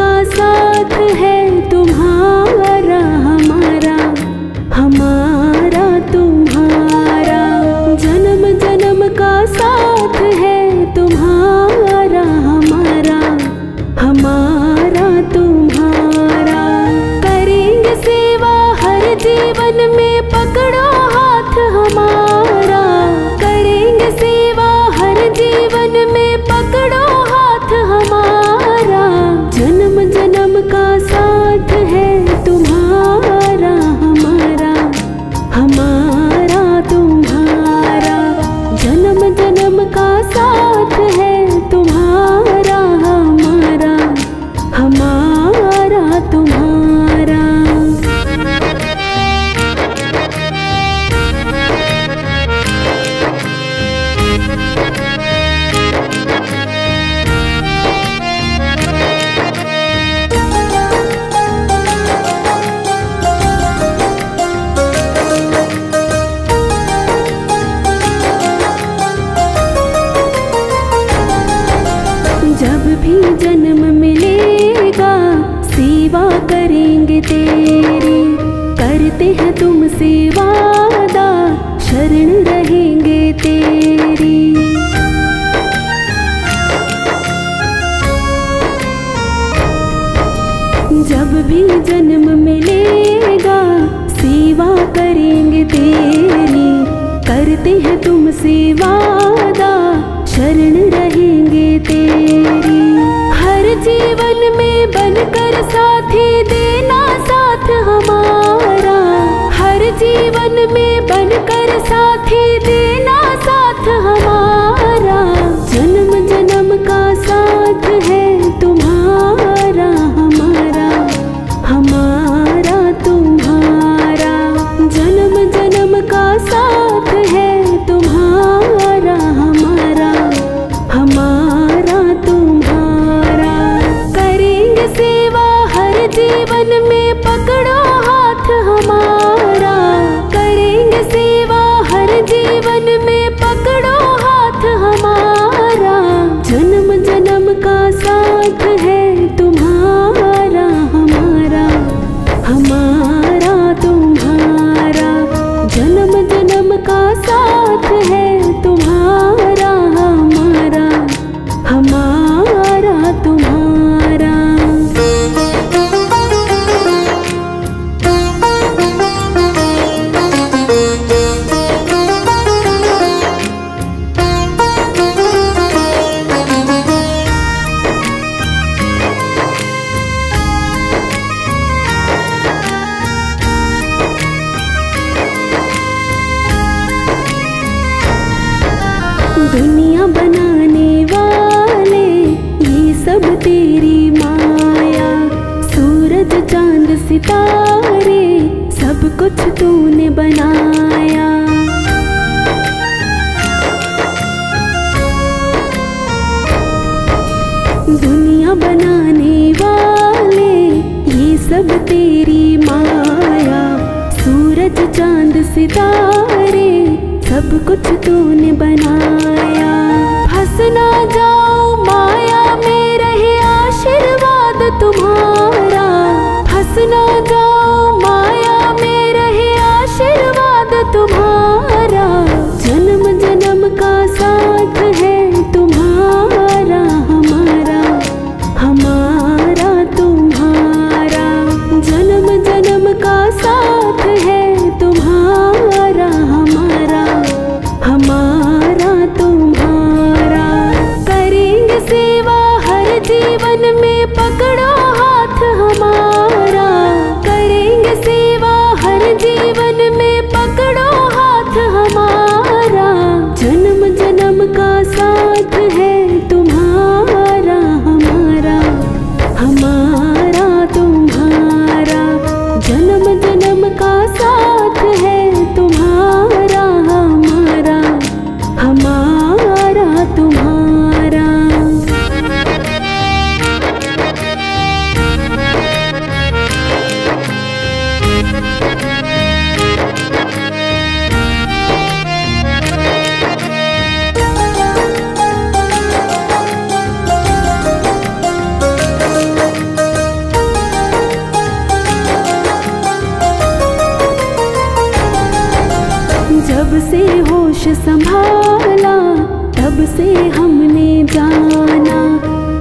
का साथ है तुम्हारा हमारा, हमारा तुम्हारा। जन्म जन्म का साथ है तुम्हारा हमारा, हमारा तुम्हारा। करेंगे सेवा हर जीवन में, पकड़ो हाथ हमारा। करेंगे सेवा हर जीवन में, पकड़ो हाथ हमारा। जन्म जन्म का साथ है तुम्हारा हमारा, हमारा तुम्हारा। जन्म जन्म का साथ है तुम्हारा हमारा, हमारा तुम्हारा। जब भी जन्म मिलेगा सेवा करेंगे तेरी, करते हैं तुमसे वादा शरण रहेंगे तेरी। जब भी जन्म मिलेगा सेवा करेंगे तेरी, करते हैं तुमसे वादा शरण रहेंगे तेरी। हर जीवन में बनकर साथी देना साथ हमारा, हर जीवन में बनकर साथी देना साथ हमारा। जन्म जन्म का साथ है तुम्हारा हमारा, हमारा तुम्हारा। जन्म जन्म का साथ है तुम्हारा हमारा, हमारा तुम्हारा। करेंगे सेवा हर जीवन में, पकड़ो हाथ हमारा। करेंगे सेवा हर जीवन में, पकड़ो हाथ हमारा। जन्म जन्म का साथ है तुम्हारा हमारा, हमारा तुम्हारा। जन्म जन्म का साथ है तुम्हारा हमारा, हमारा तुम्हारा। दुनिया बनाने वाले ये सब तेरी माया, सूरज चांद सितारे सब कुछ तूने बनाया। दुनिया बनाने वाले ये सब तेरी माया, सूरज चांद सितारे सब कुछ तूने बनाया। फंस ना जाओ माया में, रहे आशीर्वाद तुम्हारा। फंस ना जाओ माया में, रहे आशीर्वाद तुम्हारा। जन्म जन्म का साथ है तुम्हारा हमारा, हमारा तुम्हारा। जन्म जन्म का साथ है तुम्हारा हमारा, हमारा जब से होश संभाला तब से हमने जाना,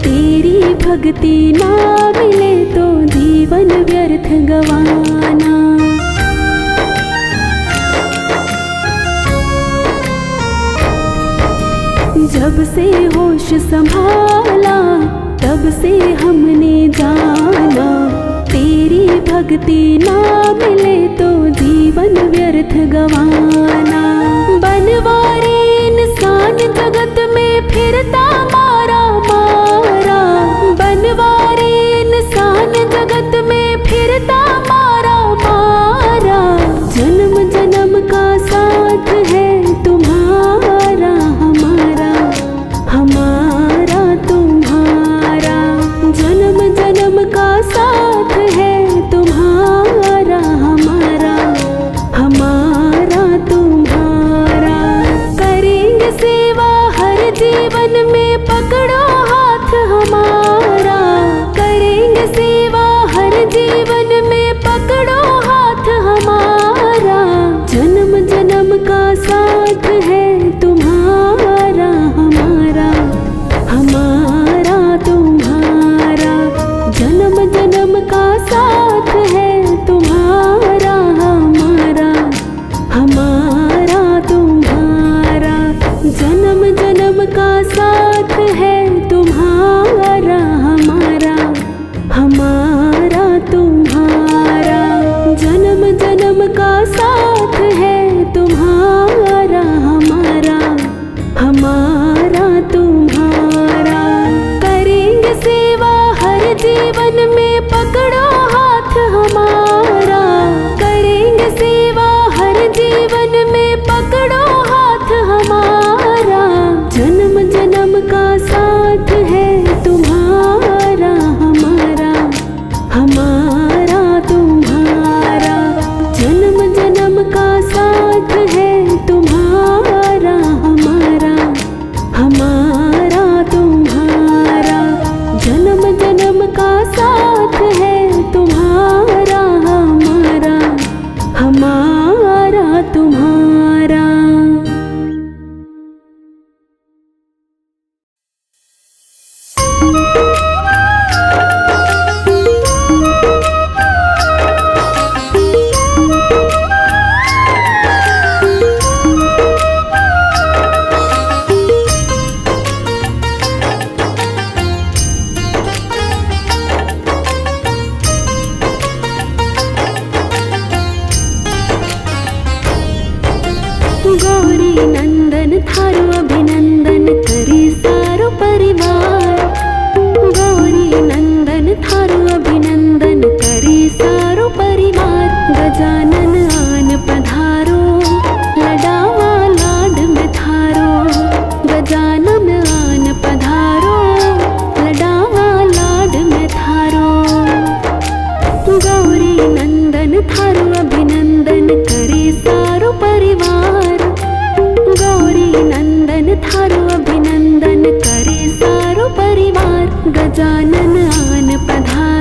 तेरी भक्ति ना मिले तो जीवन व्यर्थ गवाना। जब से होश संभाला तब से हमने जाना, तेरी भक्ति ना मिले तो जीवन व्यर्थ गवाना। बनवारी इंसान जगत में फिरता मारा मारा, बनवारी इंसान जगत में फिरता मारा मारा। जन्म जन्म का साथ है तुम्हारा हमारा, हमारा तुम्हारा। जन्म जन्म का साथ है तुम्हारा हमारा, हमारा तुम्हारा। करेंगे सेवा हर जीवन में पकड़ो हाथ हमारा, करेंगे सेवा हर जीवन में पकड़ो हाथ हमारा। जन्म जन्म का साथ है तुम्हारा हमारा, हमारा तुम्हारा। जन्म जन्म का साथ है तुम्हारा हमारा, हमारा तुम्हारा। जन्म जन्म का साथ है तुम्हारा हमारा, हमारा तुम्हारा। जन्म जन्म का साथ है तुम्हारा हमारा, हमारा तुम्हारा। करेंगे सेवा हर जीवन में पकड़ो हाथ हमारा, करेंगे सेवा हर जीवन में पकड़ो हाथ हमारा। जन्म जन्म का साथ है तुम्हारा हमारा, हमारा तुम्हारा। जन्म जन्म का साथ है तुम्हारा हमारा, हमारा तुम्हारा। जन्म जन्म का साथ है तुम्हारा हमारा, हमारा तुम्हारा। गौरी नंदन थारो अभिनंदन करे सारो परिवार, गौरी नंदन थारो अभिनंदन करे सारो परिवार। गजानन आन पधारो लडावा लाड में थारो, गजानन आन पधारो लडावा लाड में थारो। गौरी नंदन थारो अभिनंदन करे सारो परिवार, गौरी नंदन थारो अभिनंदन करे सारो परिवार। गजानन आन पधारो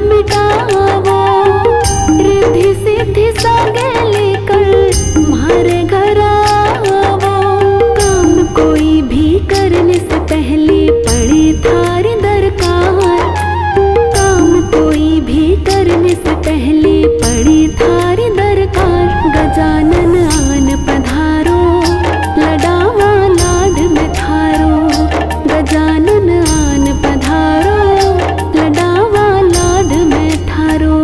मिटावो, रिद्धि सिद्धि सागे लेकर मारे घर आवो। काम कोई भी करने से पहले पड़े थारी दरकार, काम कोई भी करने से पहले पड़े थारी दरकार। गजानन आन पधारो, लडावा लाड में थारो। गजानन आन पधारो, लडावा लाड में थारो।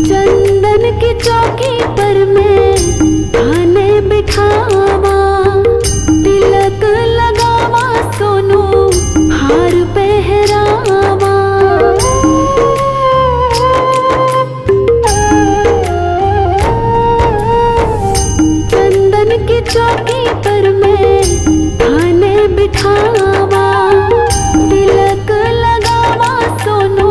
चंदन की चौकी पर मैं आने बिठावा, तिलक लगावा सोनू हार पहरावा। चंदन की चौकी पर मैं आने बिठावा, तिलक लगावा सोनू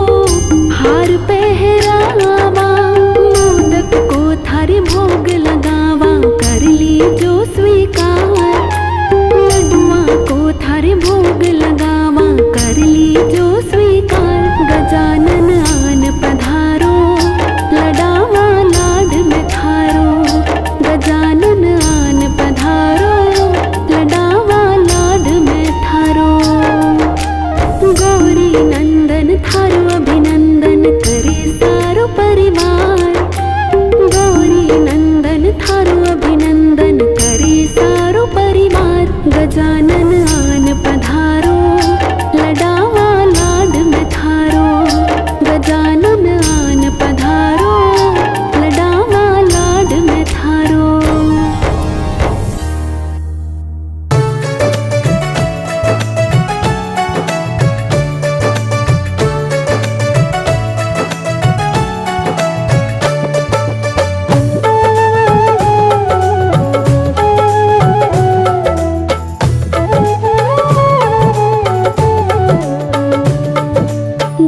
हार पहरावा। मोदक को थारी भोग लगावा, कर ली जो स्वीकार। लड्डुआ को थारे भोग लगावा, कर ली जो स्वीकार। गजानन आन पधारो, लडावा लाड में थारो। गजानन आन पधारो, लडावा लाड में थारो। गौरी नंदन थारो अभिनंदन करे सारो परिवार। गौरी नंदन थारो अभिनंदन करे सारो परिवार। गजानन आन पधारो, लडावा लाड में थारो। गजानन आन पधारो, लडावा लाड में थारो।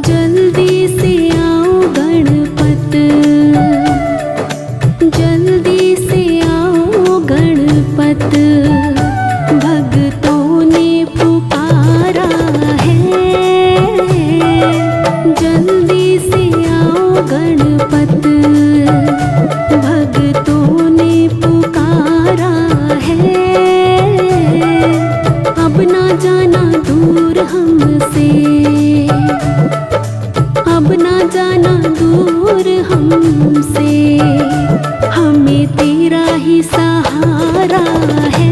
जल्दी से आओ गणपत, जल्दी से आओ गणपत। भक्तों ने पुकारा है, जल्दी से आओ गणपत। भक्तों ने पुकारा है, अब ना जाना दूर हमसे, अब ना जाना दूर हमसे। हमें तेरा ही सहारा है,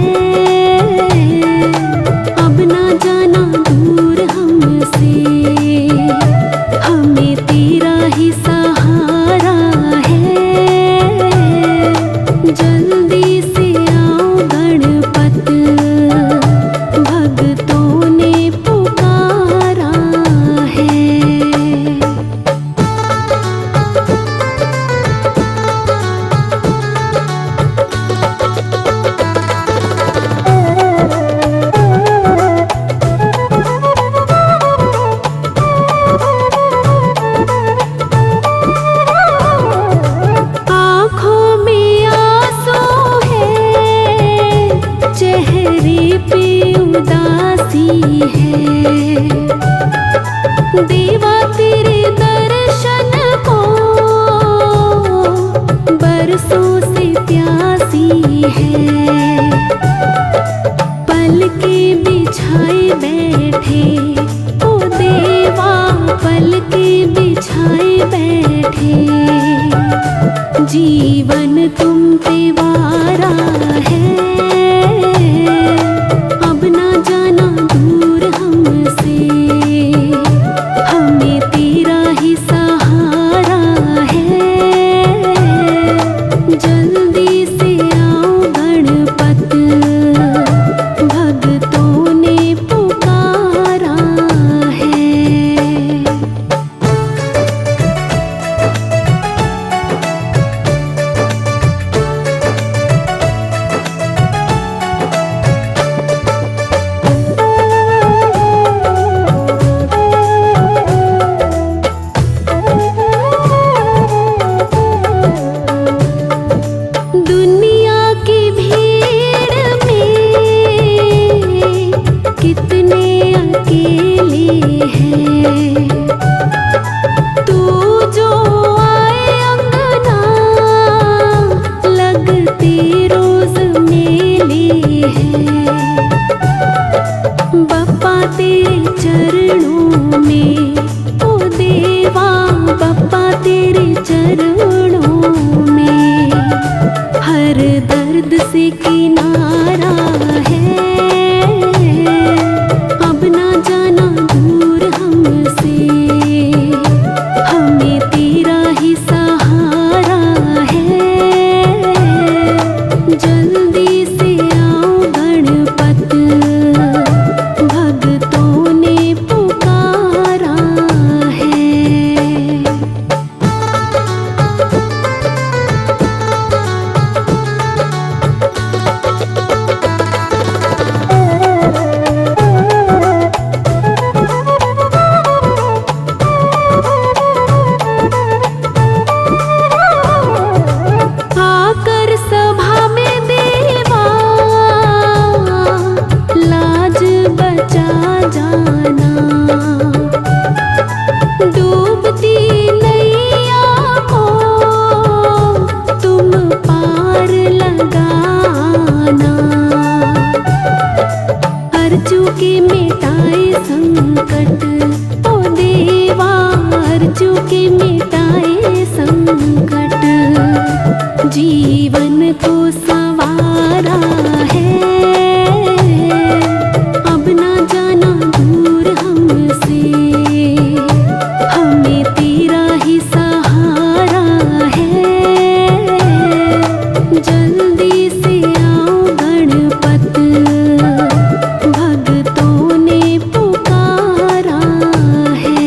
अब ना जाना दूर हमसे। हमें तेरा ही सहारा है, जल्दी से आओ गणपत। भक्तों ने पुकारा है। देवा तेरे दर्शन को बरसों से प्यासी है। पल के बिछाए बैठे ओ देवा, पल के बिछाए बैठे। जीवन तुम पे वारा है, अब ना जाना दूर हमसे। हमें तेरा ही सहारा है, जल्दी से आओ गणपत। भक्तों ने पुकारा है। चरणों में, ओ देवा बप्पा तेरे चरणों में। हर दर्द से किनारा है, अब ना जाना दूर हमसे, हमें तेरा ही सहारा है। जल्दी से आओ गणपत, भक्तों ने पुकारा है। आकर सभा में देवा, लाज बचा जाना। डूबती नैया को तुम पार लगाना। अर्जू के मिटाए संकट, ओ देवा अर्जू के मिटाए संकट। जीवन को संवारा है, अब ना जाना दूर हमसे, हमें तेरा ही सहारा है। जल्दी से आओ गणपत, भक्तों ने पुकारा है।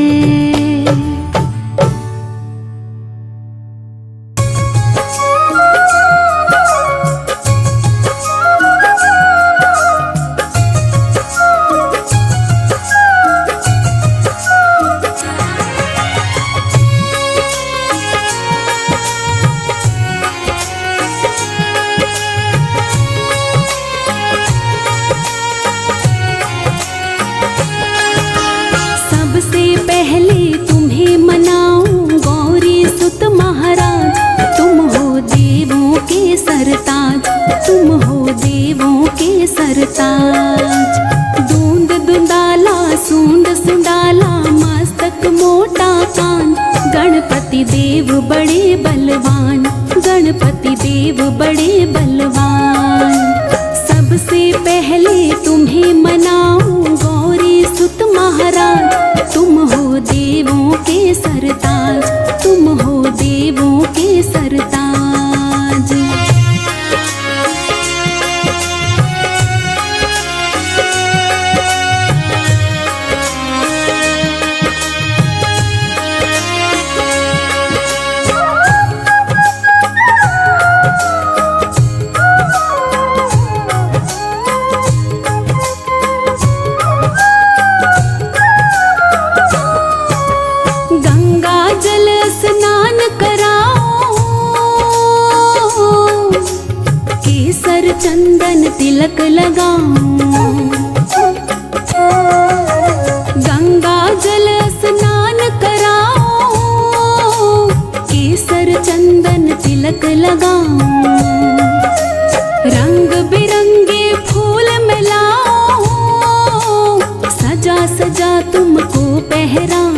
सबसे पहले तुम्हें मनाऊं गौरी सुत महाराज। तुम हो देवों के सरताज, तुम हो देवों के सरताज। दूंद दुंदाला सूंड सुंडाला, मस्तक मोटा कान। गणपति देव बड़े बलवान, गणपति देव बड़े बलवान। सबसे पहले तुम्हें मनाऊं गौरी सुत महाराज। तुम हो देवों के सरताज, तुम हो देवों के सरताज। गंगा जल स्नान कराओ, केसर चंदन तिलक लगाओ। गंगा जल स्नान कराओ, केसर चंदन तिलक लगाओ। रंग बिरंगे फूल मिलाओ, सजा सजा तुमको पहराऊं।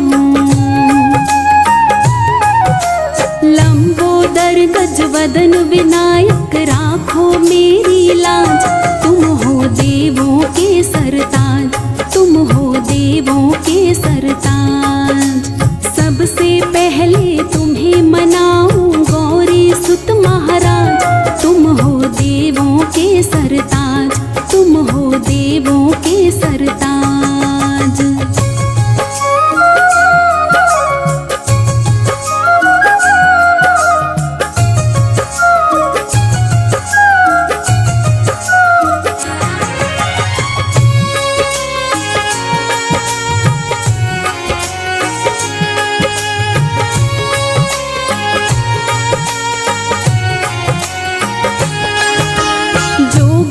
लंबोदर गजवदन विनायक राखो मेरी लाज। तुम हो देवों के सरताज, तुम हो देवों के सरताज। सबसे पहले तुम्हें मनाऊं गौरी सुत महाराज। तुम हो देवों के सरताज, तुम हो देवों के सरताज।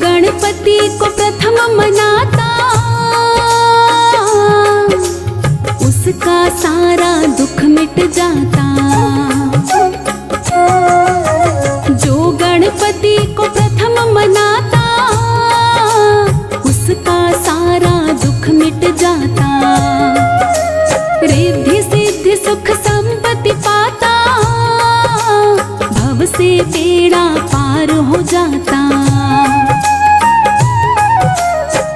गणपति को प्रथम मनाता, उसका सारा दुख मिट जाता। जो गणपति को प्रथम मनाता, उसका सारा दुख मिट जाता। हो जाता।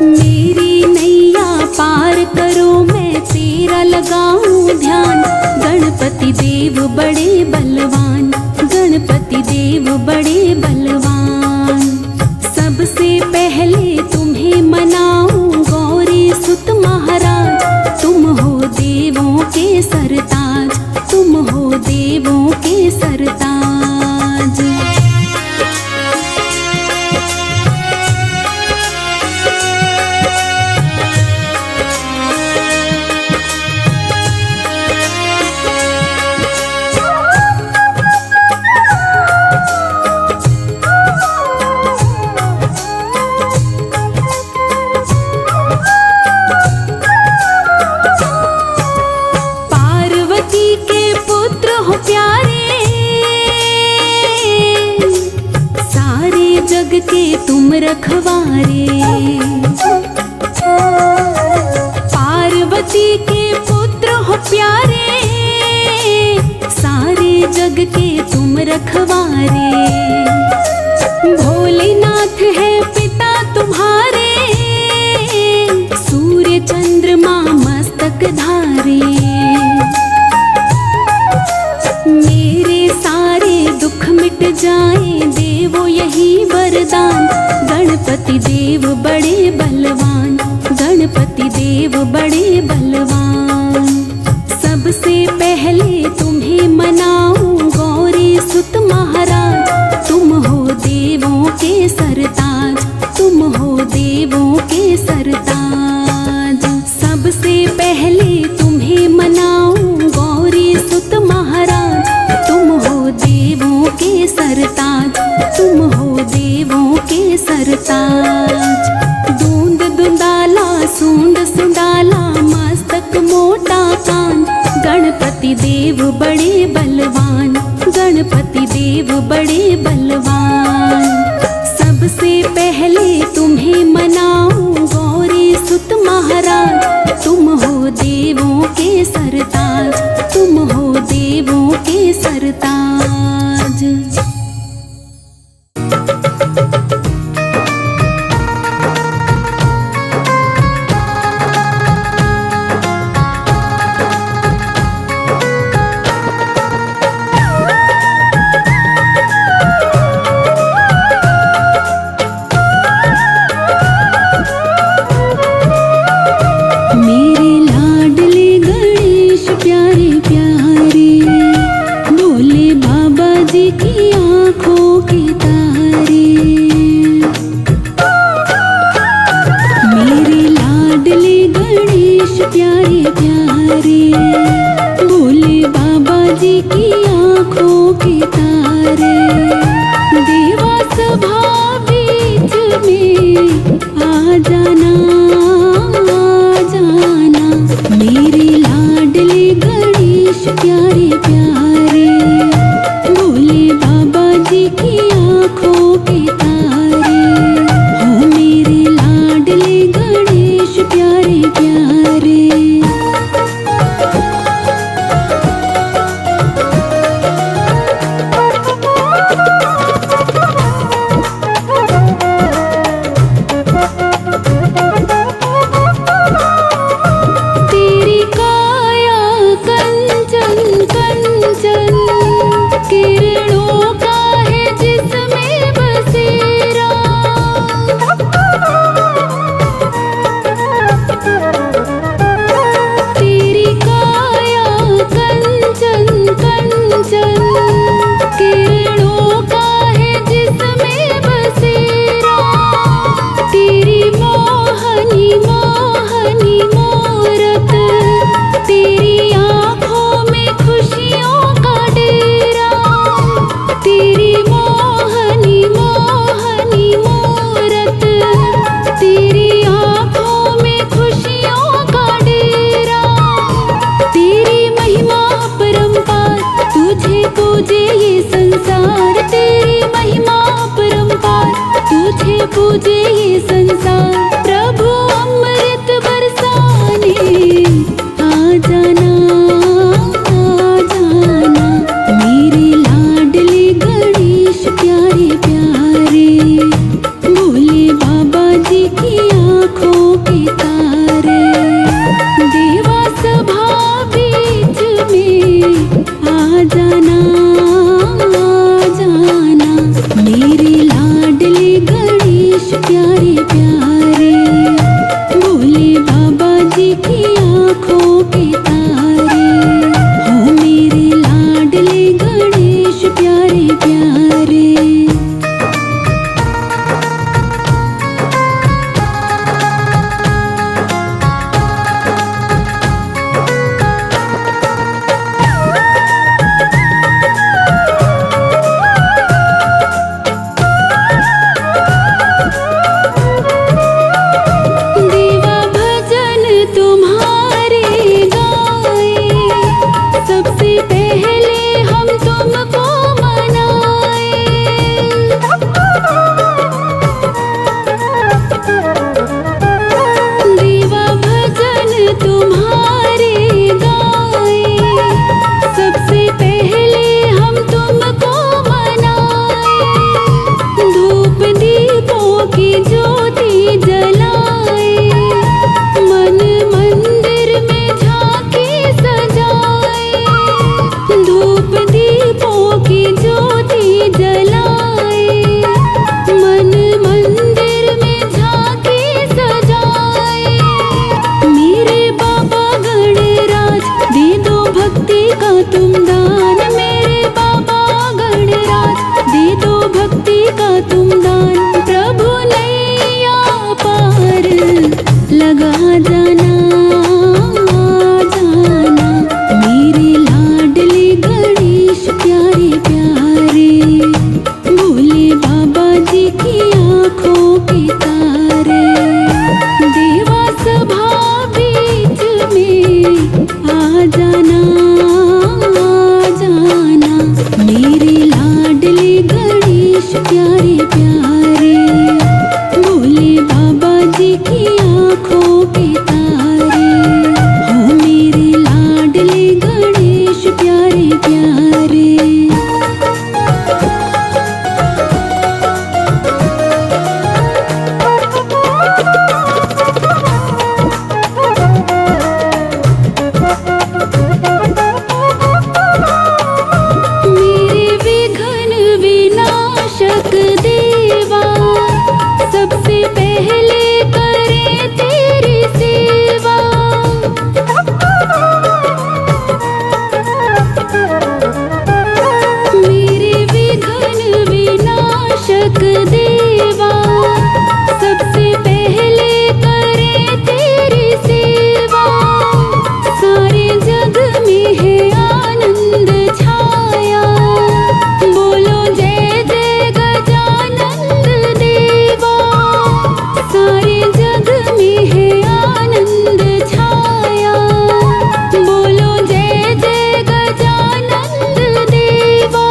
मेरी नैया पार करो, मैं तेरा लगाऊं ध्यान। गणपति देव बड़े बलवान, गणपति देव बड़े बलवान। सबसे पहले तुम्हें मनाऊं गौरी सुत महाराज। तुम हो देवों के सरताज, तुम हो देवों के सरताज। के तुम रखवारे, पार्वती के पुत्र हो प्यारे। सारे जग के तुम रखवारे। भोलेनाथ है पिता तुम्हारे, सूर्य चंद्रमा मस्तक धारे। मेरे सारे दुख मिट जाए, देवो यही वरदान। गणपति देव बड़े बलवान, गणपति देव बड़े बलवान। सबसे पहले तुम्हें मनाऊं गौरी सुत महाराज। तुम हो देवों के सरताज, तुम हो देवों के सरताज। सबसे पहले तुम्हें मनाऊं गौरी सुत महाराज। तुम हो देवों के सरताज, तुम हो देवों के सरताज। दूंद दुंदाला सूंड सुंडाला मस्तक मोटा कान। गणपति देव बड़े बलवान, गणपति देव बड़े बलवान। सबसे पहले तुम्हें मनाऊं गौरी सुत महाराज। तुम हो देवों के सरताज, तुम हो देवों के सरताज। पूजे ये संसार, प्रभु अमृत बरसाने आ जाना मेरे लाडले गणेश प्यारे प्यारे। प्यारे, भोले बाबा जी की आँखों के तारे, हो मेरे लाडले गणेश प्यारे प्यारे। देवा सबसे पहले करे तेरी सेवा, मेरे विघ्न विनाशक देवा सबसे पहले करे तेरी सेवा। सारे जग में है आनंद छाया, बोलो जय जय गजानंद देवा। सारे जग में है आनंद छाया, बोलो जय जय गजानंद देवा।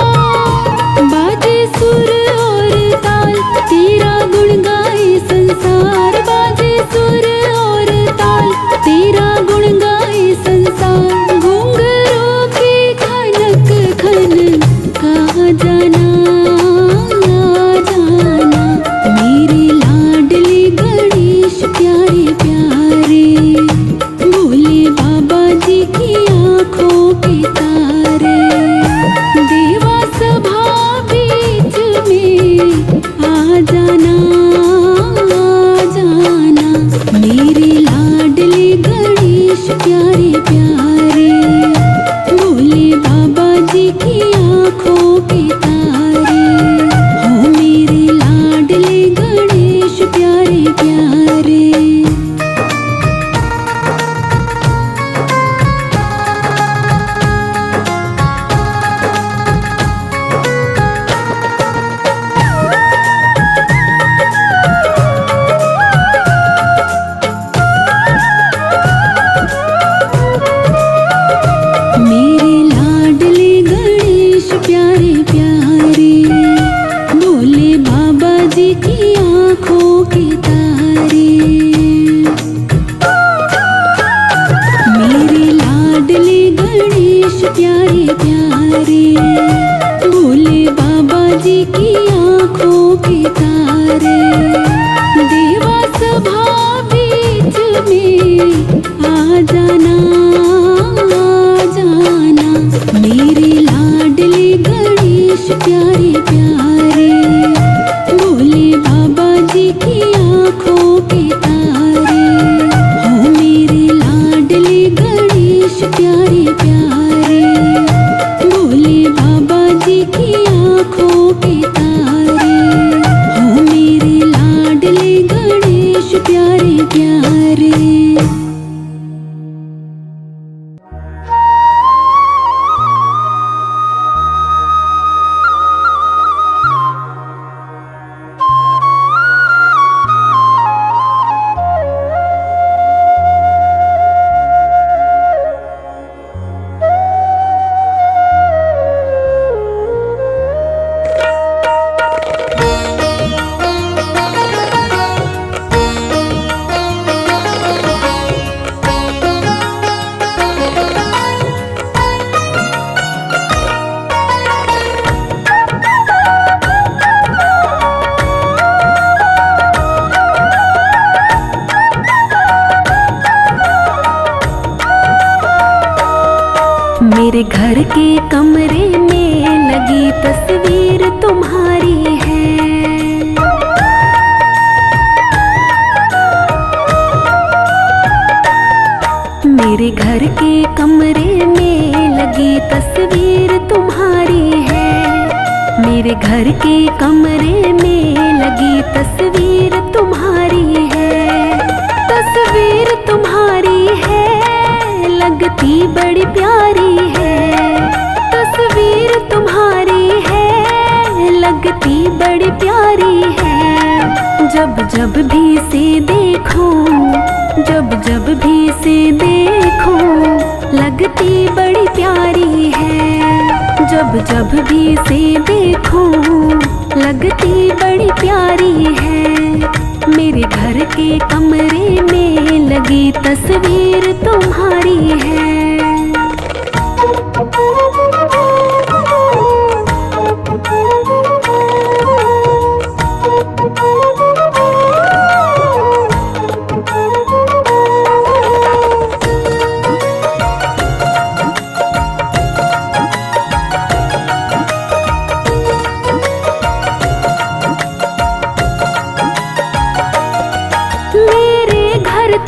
बाजे सुर और ताल तेरा गुण गाए संसार, बाजे सुर और ताल तेरा गुण गाए संसार। घुंघरू की खनक खन कहाँ जाना जाना, मेरे लाडले गणेश प्यारे प्यारे, भोले बाबा जी की आँखों के तारे। देवा सभा बीच में आ जाना जाना, मेरे लाडले गणेश प्यारे प्यारे, भोले बाबा जी की आँखों के तारे, हो मेरे लाडले गणेश प्यारे प्यारे। मेरे लाडले गणेश प्यारे प्यारे, भोले बाबा जी की आँखों के तारे। मेरे लाडले गणेश प्यारे प्यारे, भोले बाबा जी की आँखों के तारे। देवा सभा बीच में आ जाना जाना, मेरे लाडले गणेश प्यारे प्यारे, भोले बाबा जी की आँखों के तारे, हो मेरे लाडले गणेश प्यारे प्यारे, भोले बाबा जी की आँखों के तारे, हो मेरे लाडले गणेश प्यारे प्यारे। मेरे घर के कमरे में लगी तस्वीर तुम्हारी है, मेरे घर के कमरे में लगी तस्वीर तुम्हारी है, मेरे घर के कमरे में लगी तस्वीर तुम्हारी है। तस्वीर तुम्हारी है लगती बड़ी प्यारी है, तस्वीर तुम्हारी है लगती बड़ी प्यारी है। जब जब भी से देखूं, जब जब भी से देखूं लगती बड़ी प्यारी है। जब जब भी से देखूं लगती बड़ी प्यारी है। मेरे घर के कमरे में लगी तस्वीर तुम्हारी है।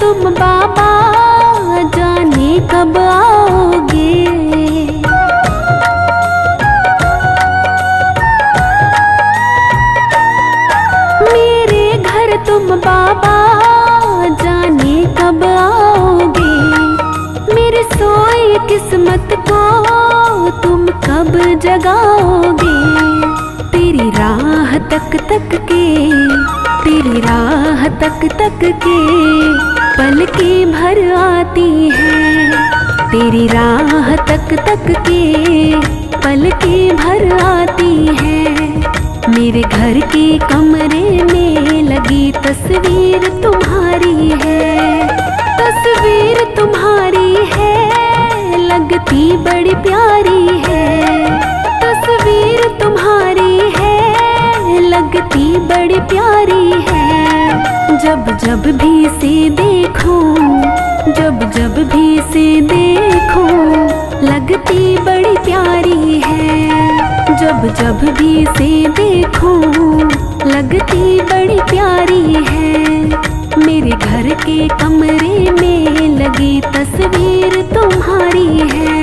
तुम बाबा जाने कब आओगे। मेरे घर तुम बाबा जाने कब आओगे। मेरे सोई किस्मत को तुम कब जगाओगे। तेरी राह तक तक के, तेरी राह तक तक के पलकें भर आती हैं। तेरी राह तक तक के पलकें भर आती हैं। मेरे घर के कमरे में लगी तस्वीर तुम्हारी है। तस्वीर तुम्हारी है, लगती बड़ी प्यारी है। तस्वीर तुम्हारी है, लगती बड़ी प्यारी है। जब जब भी से देखो, जब जब भी से देखो लगती बड़ी प्यारी है। जब जब भी से देखो लगती बड़ी प्यारी है। मेरे घर के कमरे में लगी तस्वीर तुम्हारी है।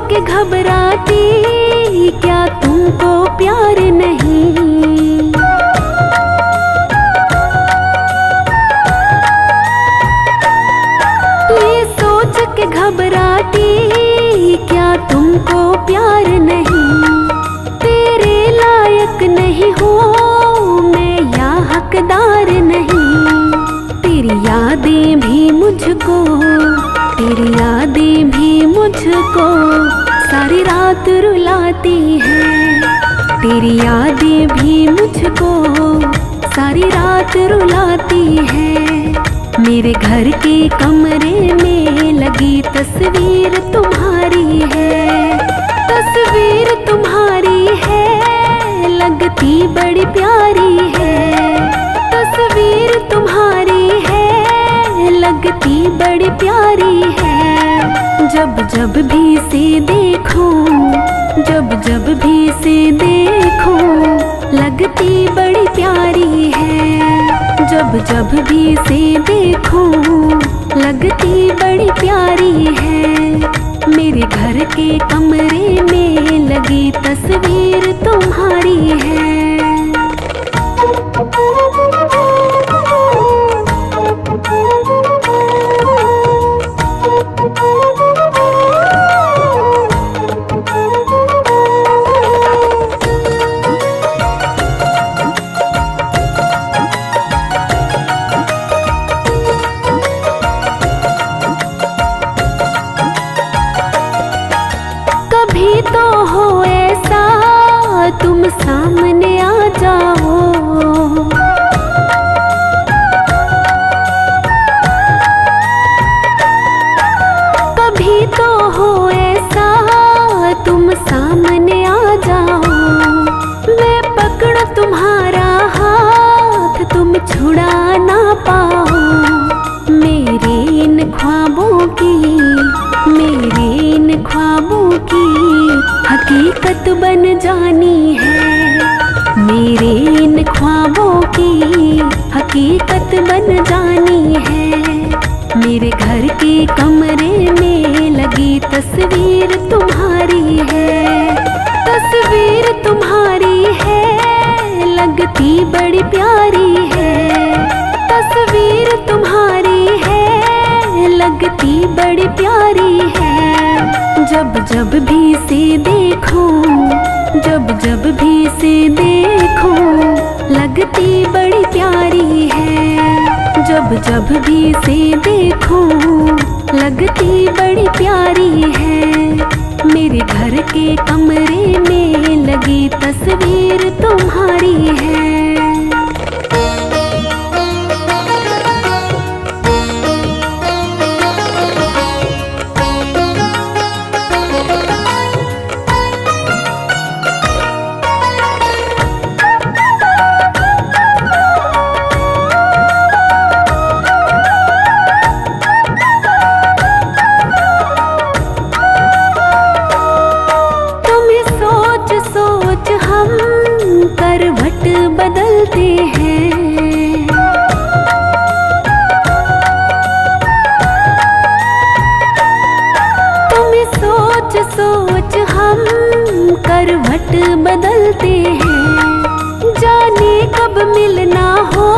के घबराती क्या तुमको प्यार नहीं। ये सोच के घबराती क्या तुमको प्यार नहीं। तेरे लायक नहीं हो मैं या हकदार नहीं। तेरी यादें भी मुझको, तेरी यादें भी मुझको सारी रात रुलाती हैं। तेरी यादें भी मुझको सारी रात रुलाती हैं। मेरे घर के कमरे में लगी तस्वीर तुम्हारी है। तस्वीर तुम्हारी है, लगती बड़ी प्यारी है। तस्वीर तुम्हारी है, लगती बड़ी प्यारी है। जब जब भी से देखो, जब जब भी से देखो लगती बड़ी प्यारी है। जब जब भी से देखो लगती बड़ी प्यारी है। मेरे घर के कमरे में लगी तस्वीर तुम्हारी है। कभी तो हो ऐसा तुम सामने आ जाओ। कभी तो हो ऐसा तुम सामने आ जाओ। मैं पकड़ तुम्हारा हाथ तुम छुड़ा ना पाओ। मेरे इन ख्वाबों की, मेरे इन ख्वाबों की हकीकत बन जानी है। मेरे इन ख्वाबों की हकीकत बन जानी है। मेरे घर के कमरे में लगी तस्वीर तुम्हारी है। तस्वीर तुम्हारी है, लगती बड़ी प्यारी है। तस्वीर जब जब भी से देखूं, जब जब भी से देखूं, लगती बड़ी प्यारी है। जब जब भी से देखूं, लगती बड़ी प्यारी है। मेरे घर के कमरे में लगी तस्वीर तुम्हारी है। करवट बदलते हैं, तुम्हें सोच सोच हम करवट बदलते हैं। जाने कब मिलना हो,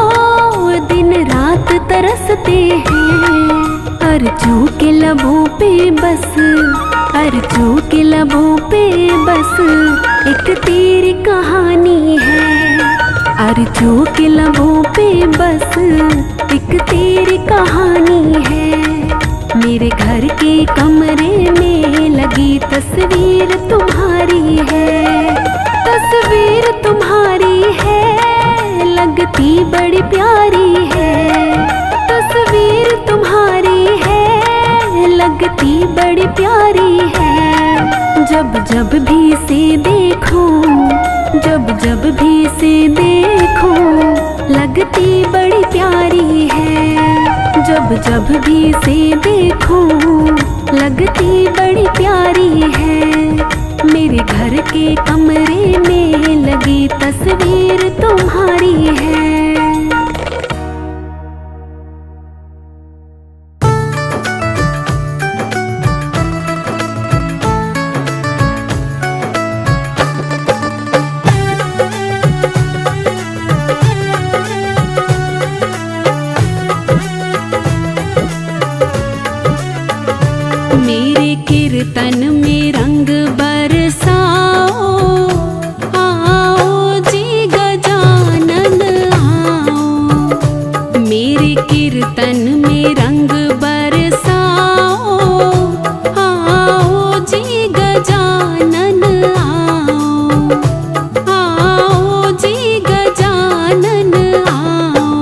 दिन रात तरसते हैं। अर्जू के लबों पे बस, अर्जू के लबों पे बस एक तेरी कहानी है। अर्जू के लबों पे बस एक तेरी कहानी है। मेरे घर के कमरे में लगी तस्वीर तुम्हारी है। तस्वीर तुम्हारी है, लगती बड़ी प्यारी है। तस्वीर तुम्हारी है, लगती बड़ी प्यारी है। जब जब भी से देखूं, जब जब भी से देखूं, लगती बड़ी प्यारी है। जब जब भी से देखूं, लगती बड़ी प्यारी है। मेरे घर के कमरे में लगी तस्वीर तुम्हारी है। मेरे कीर्तन में रंग बरसाओ, आओ जी गजानन आओ। मेरे कीर्तन में रंग बरसाओ, आओ जी गजानन आओ। आओ जी गजानन आओ।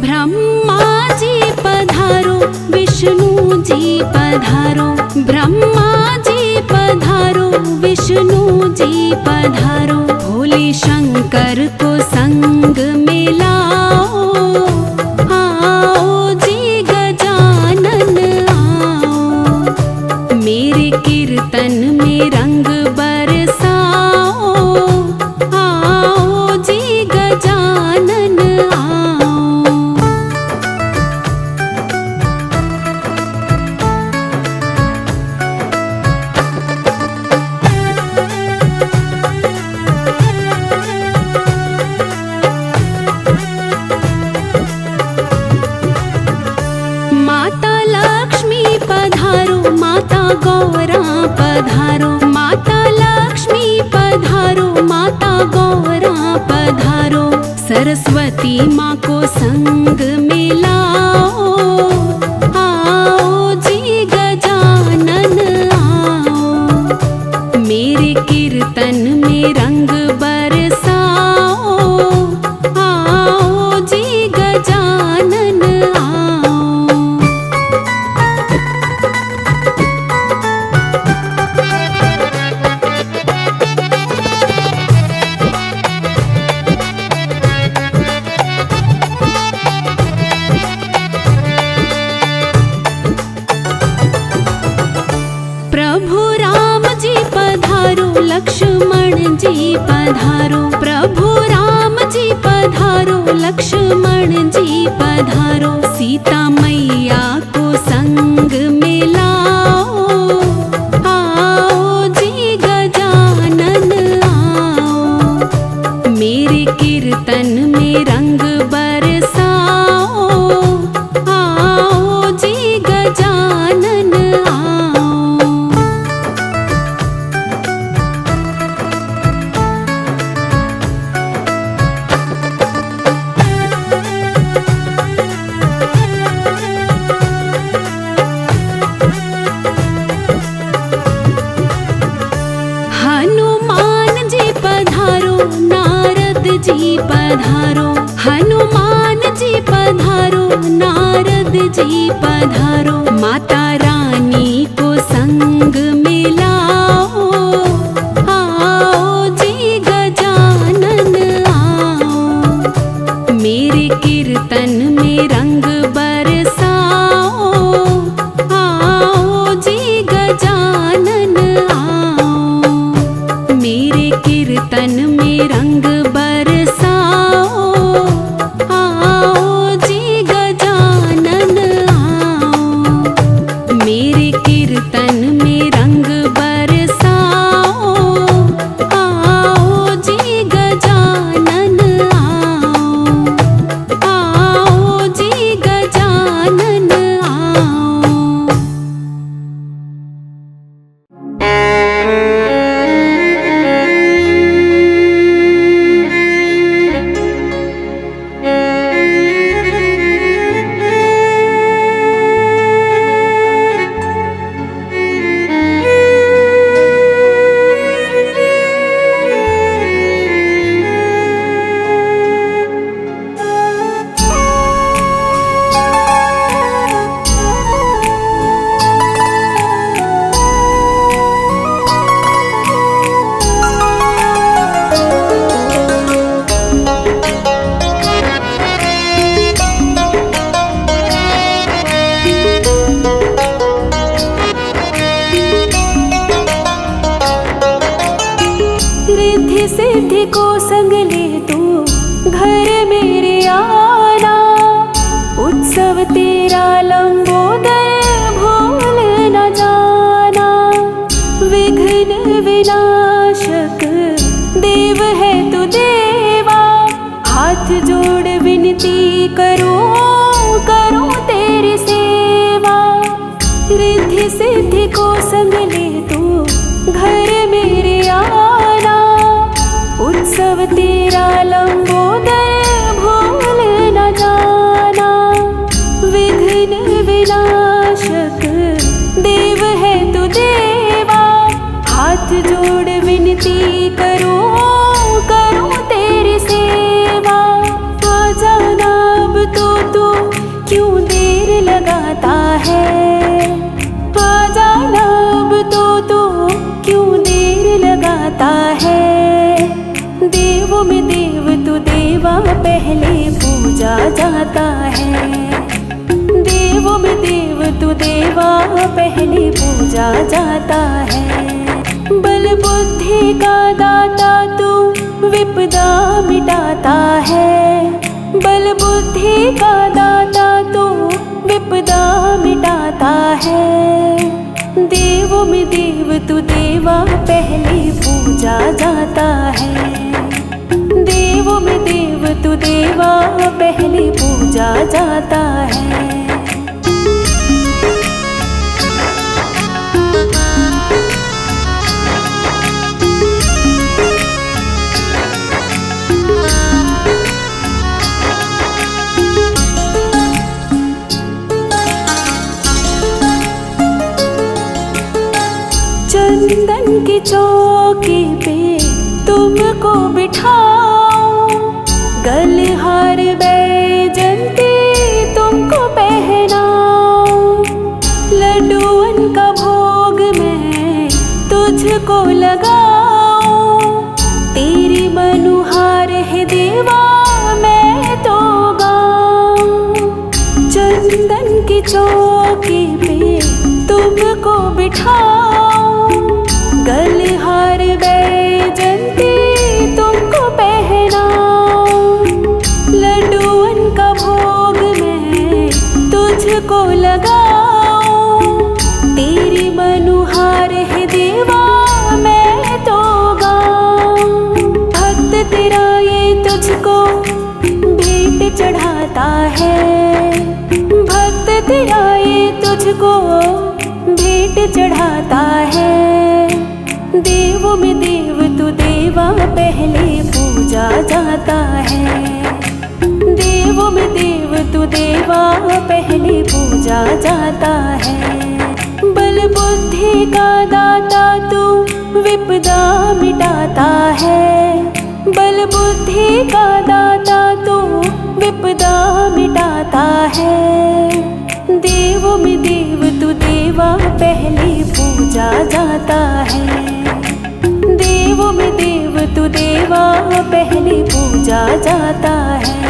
ब्रह्मा जी पधारो, विष्णु जी पधारो। ब्रह्मा जी पधारो, विष्णु जी पधारो। भोले शंकर को संग में लाओ, आओ जी गजानन आओ। मेरे कीर्तन में रंग बरसाओ, आओ जी गजानन आओ। गौरा पधारो, माता लक्ष्मी पधारो। माता गौरा पधारो। सरस्वती माँ को संग में लाओ, आओ जी गजानन आओ। मेरे कीर्तन में रंग बरसाओ, आओ जी गजानन आओ। लक्ष्मण जी पधारो। प्रभु राम जी पधारो, लक्ष्मण जी पधारो। सीता मैया को संग मिलाओ, आओ जी गजानन आओ, मेरे कीर्तन में रंग बरसाओ, आओ जी गजानन आओ। हनुमान जी पधारो, नारद जी पधारो, हनुमान जी पधारो, नारद जी पधारो, माता रानी को संग मिलाओ, आओ जी गजानन आओ, मेरे कीर्तन में रंग बरसाओ, आओ जी गजानन आओ, मेरे कीर्तन में रंग बरसाओ, आओ जी गजानन आओ, मेरे कीर्तन में रंग बरसाओ, आओ जी गजानन आओ, आओ जी गजानन आओ। रिद्धि सिद्धि को संग ले तू घर मेरे आना, उत्सव तेरा लंबोदर भूल न जाना, विघ्न विनाशक देव है तू देवा, हाथ जोड़ विनती करो, करो तेरी सेवा। रिद्धि सिद्धि को संग ले तू घर मेरे आना, उत्सव तेरा लंबोदर भूल न जाना, विघ्न विनाशक देव है तू देवा, हाथ जोड़ विनती करो, करो तेरी सेवा। आ जाना अब तो तू क्यों देर लगाता है, आ जाना अब तो तू क्यों देर लगाता है, देवों में देव तू देवा पहले पूजा जाता है, देवों में देव तू देवा पहले पूजा जाता है। बल बुद्धि का दाता तू विपदा मिटाता है, बल बुद्धि का दाता तू विपदा मिटाता है, देवों में देव तू देवा पहले पूजा जाता है, देवों में देव तू देवा पहले पूजा जाता है। चंदन की चौकी पे तुमको बिठाऊं, गलहार बैजंती तुमको पहनाऊं, लड्डूअन का भोग मैं तुझको लगाऊं, तेरी मनुहार है देवा मैं तो गाऊं। चंदन की चौकी पे तुमको बिठाऊं, गलहार बैजंती तुमको पहनाऊं, लड्डूअन का भोग मैं तुझको लगाऊं, चढ़ाता है। भक्त तेरा ये तुझको भेंट चढ़ाता है। देवों में देव तू देवा पहले पूजा जाता है। देवों में देव तू देवा पहले पूजा जाता है। बल बुद्धि का दाता तू विपदा मिटाता है। बल बुद्धि का दाता तू विपदा मिटाता है। देवों में देव तू देवा पहले पूजा जाता है। देवों में देव तू देवा पहले पूजा जाता है।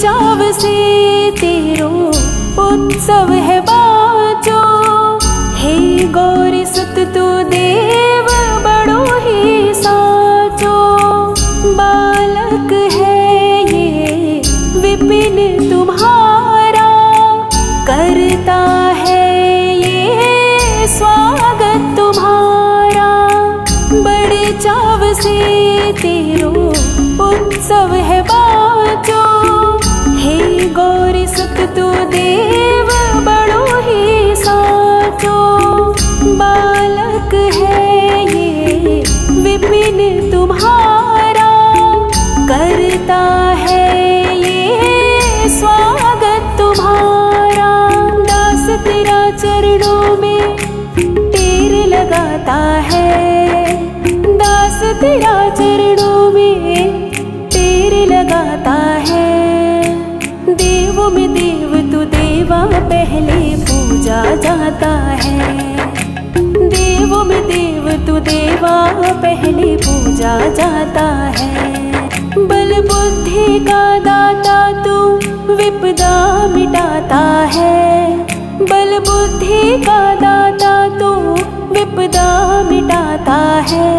चाव से तेरो उत्सव है बाचो। हे गौरी सुत तू देव बड़ो ही साचो। बालक है ये विपिन तुम्हारा, करता है ये स्वागत तुम्हारा। बड़े चाव से तेरो उत्सव है बाचो। हे गौरी सुत तू देव बड़ो ही साचो। बालक है ये विपिन तुम्हारा, करता है ये स्वागत तुम्हारा। दास तेरा चरणों में टेर लगाता है। दास तेरा चरणों में टेर लगाता है। देवों में देव तू देवा पहले पूजा जाता है। देवों में देव तू देवा पहले पूजा जाता है। बल बुद्धि का दाता तू विपदा मिटाता है। बल बुद्धि का दाता तू विपदा मिटाता है।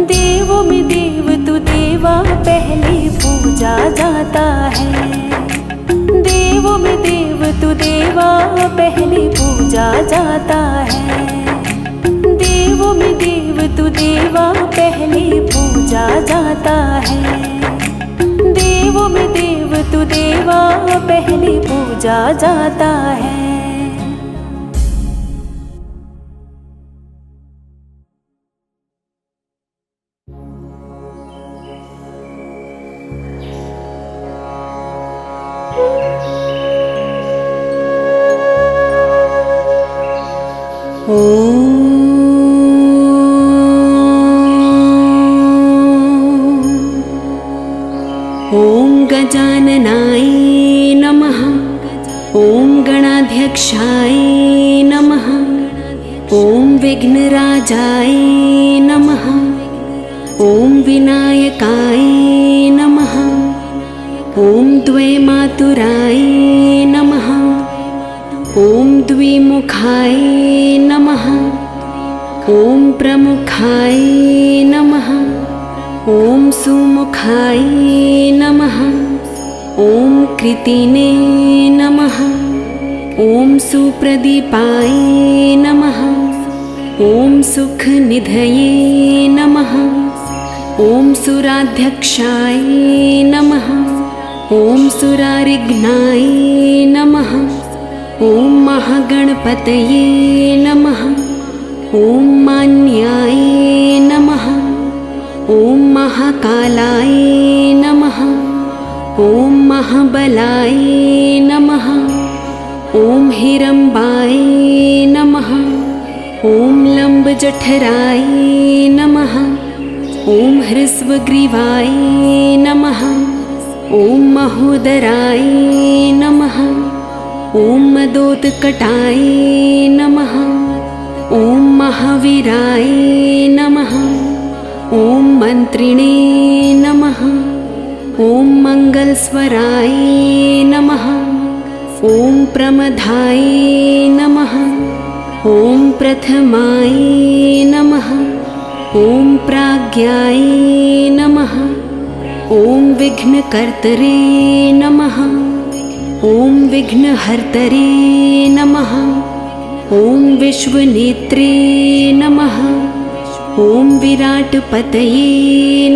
देवों में देव तू देवा पहले पूजा जाता है। देवों में देव तू देवा पहले पूजा जाता है। देवों में देव तू देवा पहले पूजा जाता है। देवों में देव तू देवा पहले पूजा जाता है। ॐ गजाननाय नमः। ॐ गणाध्यक्षाय नमः। ॐ विघ्नराजाय नमः। ॐ विनायकाय नमः। ॐ द्वैमातुराय नमः। ॐ द्विमुखाय नमः। ॐ प्रमुखाय नमः। ॐ सुमुखाय नमः। ॐ कृतिने नमः। ॐ सुप्रदीपाय नमः। ॐ सुखनिधये नमः। ॐ सुराध्यक्षाय नमः। ॐ सुरारिघ्नाय नमः। ॐ महागणपतये नमः। ॐ मान्याय नमः। ॐ महाकालाय नमः। ॐ महाबलाय नमः। ॐ हिरम्बाय नमः। ॐ लम्बजठराय नमः। ॐ हृस्वग्रीवाय नमः। ॐ महोदराय नमः। ॐ मदोत्कटाय नमः। ॐ महावीराय नमः। ॐ मन्त्रिणे नमः। ॐ मङ्गलस्वराय नमः। ॐ प्रमदाय नमः। ॐ प्रथमाय नमः। ॐ प्राज्ञाय नमः। ॐ विघ्नकर्तरे नमः। ॐ विघ्नहर्तरे नमः। ॐ विश्वनेत्रे नमः। ॐ विराटपतये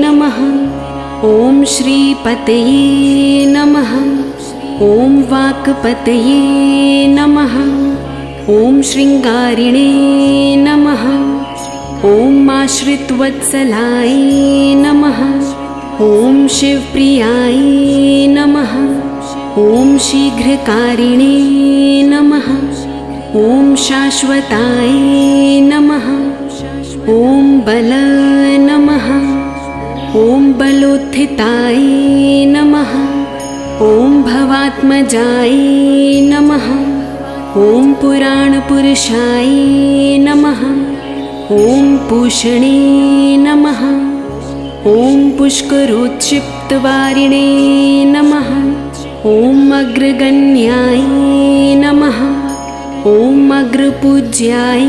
नमः। ॐ श्रीपतये नमः। ॐ वाक्पतये नमः। ॐ शृङ्गारिणे नमः। ॐ आश्रितवत्सलाय नमः। ॐ शिवप्रियाय नमः। ॐ शीघ्रकारिणे नमः। ॐ शाश्वताय नमः। ॐ बल नमः। ॐ बलोत्थिताय नमः। ॐ भवात्मजाय नमः। ॐ पुराणपुरुषाय नमः। ॐ पूषणे नमः। ॐ पुष्करोत्क्षिप्तवारिणे नमः। ॐ अग्रगण्याय नमः। ॐ अग्रपूज्याय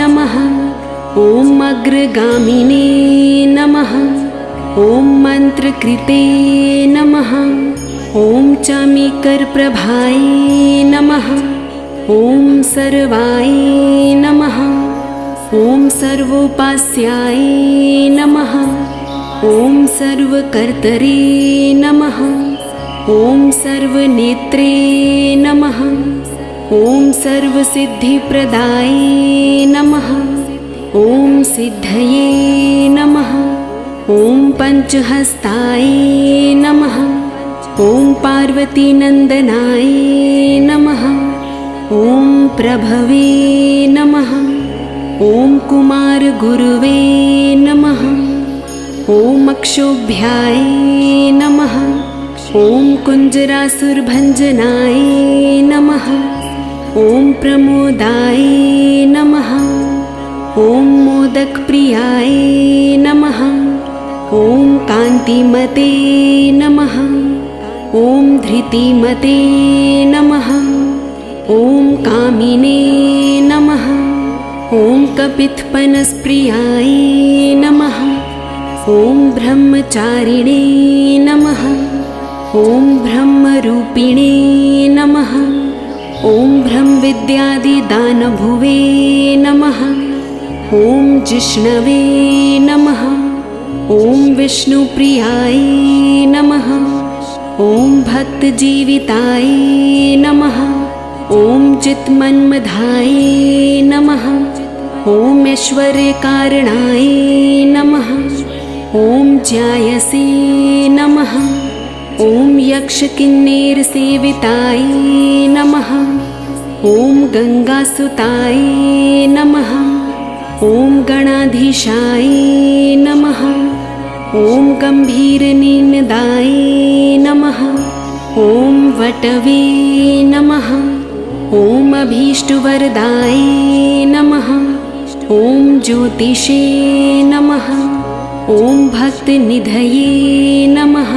नमः। ॐ अग्रगामिने नमः। ॐ मन्त्रकृते नमः। ॐ चामीकरप्रभाय नमः। ॐ सर्वाय नमः। ॐ सर्वोपास्याय नमः। ॐ सर्वकर्तरे नमः। ॐ सर्वनेत्रे नमः। ॐ सर्वसिद्धिप्रदाय नमः। ॐ सिद्धये नमः। ॐ पञ्चहस्ताय नमः। ॐ पार्वतीनन्दनाय नमः। ॐ प्रभवे नमः। ॐ कुमारगुरुवे नमः। ॐ अक्षोभ्याय नमः। ॐ कुञ्जरासुरभञ्जनाय नमः। ॐ प्रमोदाय नमः। ॐ मोदकप्रियाय नमः। ॐ कान्तिमते नमः। ॐ धृतिमते नमः। ॐ कामिने नमः। ॐ कपित्थपनसप्रियाय नमः। ॐ ब्रह्मचारिणे नमः। ॐ ब्रह्मरूपिणे नमः। ॐ ब्रह्मविद्यादिदानभुवे नमः। ॐ जिष्णवे नमः। ॐ विष्णुप्रियाय नमः। ॐ भक्तजीविताय नमः। ॐ चित्मन्मधाय नमः। ॐ ऐश्वर्यकारणाय नमः। ॐ ज्यायसे नमः। ॐ यक्षकिन्नेरसेविताय नमः। ॐ गङ्गासुताय नमः। ॐ गणाधीशाय नमः। ॐ गम्भीरनिनदाय नमः। ॐ वटवे नमः। ॐ अभीष्टवरदाय नमः। ॐ ज्योतिषे नमः। ॐ भक्तनिधये नमः।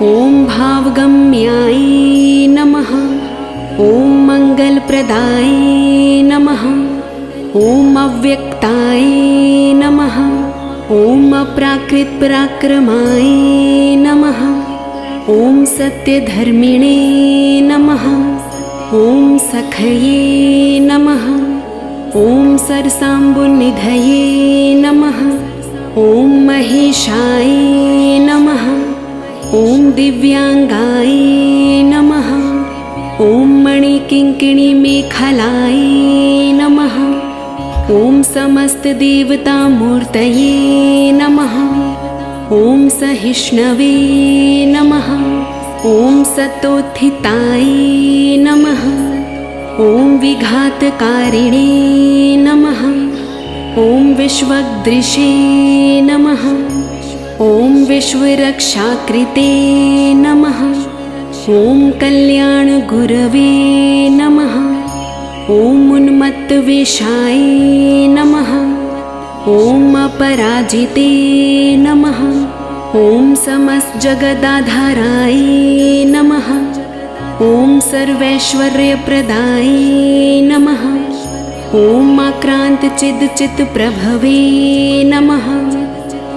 ॐ भावगम्याय नमः। ॐ मङ्गलप्रदाय नमः। ॐ अव्यक्ताय नमः। ॐ अप्राकृतपराक्रमाय नमः। ॐ सत्यधर्मिणे नमः। ॐ सखये नमः। ॐ सरसाम्बुनिधये नमः। ॐ महेशाय नमः। ॐ दिव्याङ्गाय नमः। ॐ मणिकिङ्किणीमेखलाय नमः। ॐ समस्तदेवतामूर्तये नमः। ॐ सहिष्णवे नमः। ॐ सतोत्थिताय नमः। ॐ विघातकारिणे नमः। ॐ विश्वदृशे नमः। ॐ विश्वरक्षाकृते नमः। ॐ कल्याणगुरवे नमः। ॐ उन्मत्तवेषाय नमः। ॐ अपराजिते नमः। ॐ समस्तजगदाधाराय नमः। ॐ सर्वैश्वर्यप्रदाय नमः। ॐ आक्रान्तचिद्चित्प्रभवे नमः।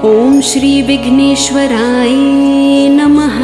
ॐ श्रीविघ्नेश्वराय नमः।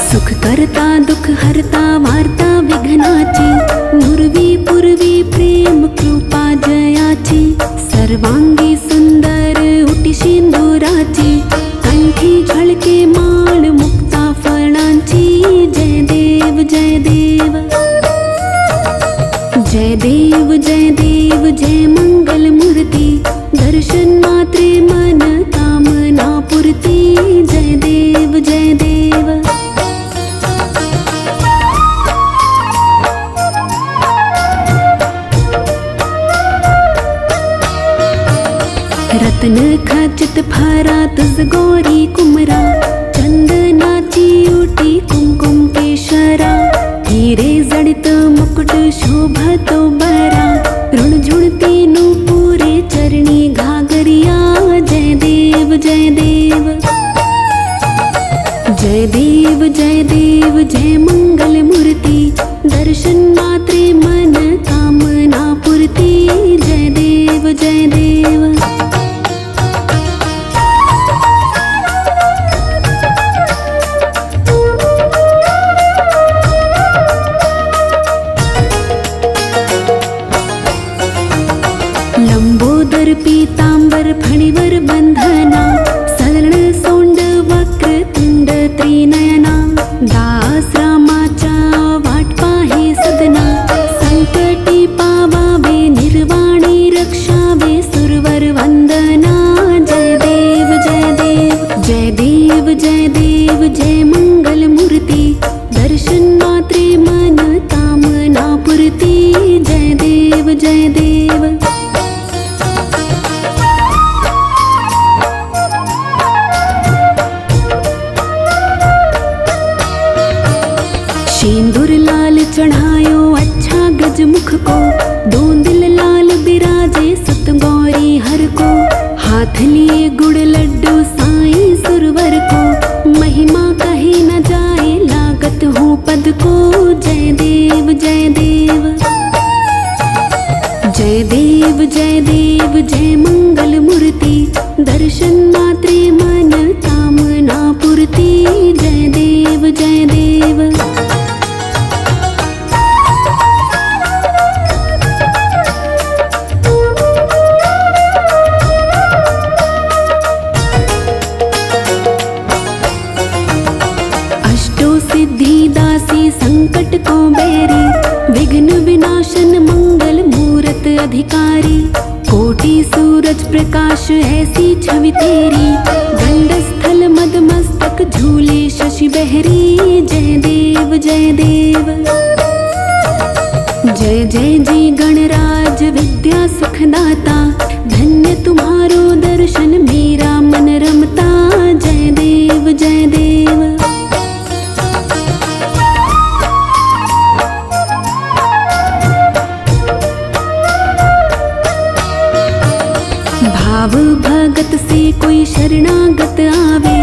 सुख करता दुख हरता वार्ता विघ्नाची, नुरवी पूर्वी प्रेम कृपा जयाची, सर्वांगी सुंदर उटी सिंदुराची, कंठी झळके माळ मुक्ता फळांची। जय देव जय देव जय देव जय देव जय मंगल मूर्ती, दर्शन मात्रे मन कामना पुरती। जय देव जय देव रत्न खचित फारा तुझ गोरी कुमरा, चंदनाची ओटी कुमकुम केशरा, हिरे जडित मुकुट शोभतो बरा, ऋणझुणती नूपुरे चरणी घागरिया। जय देव जय देव जय देव जय देव जय मंगल मूर्ती, दर्शन मात्रे मन कामना पुरती। जय देव जय देव लंबोदर पीतांबर फणीवर बंधना, सरण सोंड वक्र तुंड त्रिनयना, दास रामाच्या वाट पाहे सदना, संकटी पावावे निर्वाणी रक्षावे सुरवर वंदना। जय देव जय देव जय देव जय देव जय मंगल मूर्ती, दर्शन मात्रे मन कामना पुरती। जय देव जय देव सिंदूर लाल चढ़ायो अच्छा गजमुख को, दोन दिल लाल बिराजे सत गौरी हर को, हाथ लिए गुड़ लड्डू साईं सुरवर को, महिमा कहे न जाए लागत हो पद को। जय देव जय देव जय देव जय देव जय मंगल मूर्ति, दर्शन मात्रे मन कामना पुरती। जय देव जय देव सिद्धिदासी संकट को बैरी, विघ्न विनाशन मंगल मूरत अधिकारी, कोटि सूरज प्रकाश ऐसी छवि तेरी, दंड स्थल मद मस्तक झूले शशि बहरी। जय देव जय देव जय जय जी गणराज विद्या सुखदाता, धन्य तुम्हारो दर्शन मेरा मन रमता। जय देव जय देव भाव भगत से कोई शरणागत आवे,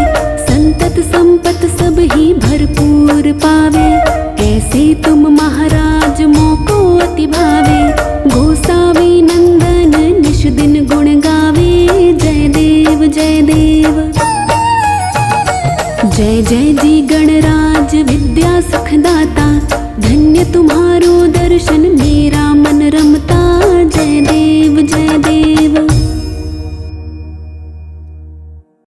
संतत संपत सब ही भरपूर पावे। ऐसे तुम महाराज मोको अति भावे, गोसावी नंदन निश दिन गुण गावे। जय देव जय देव जय जय जी गणराज विद्या सुखदाता, धन्य तुम्हारो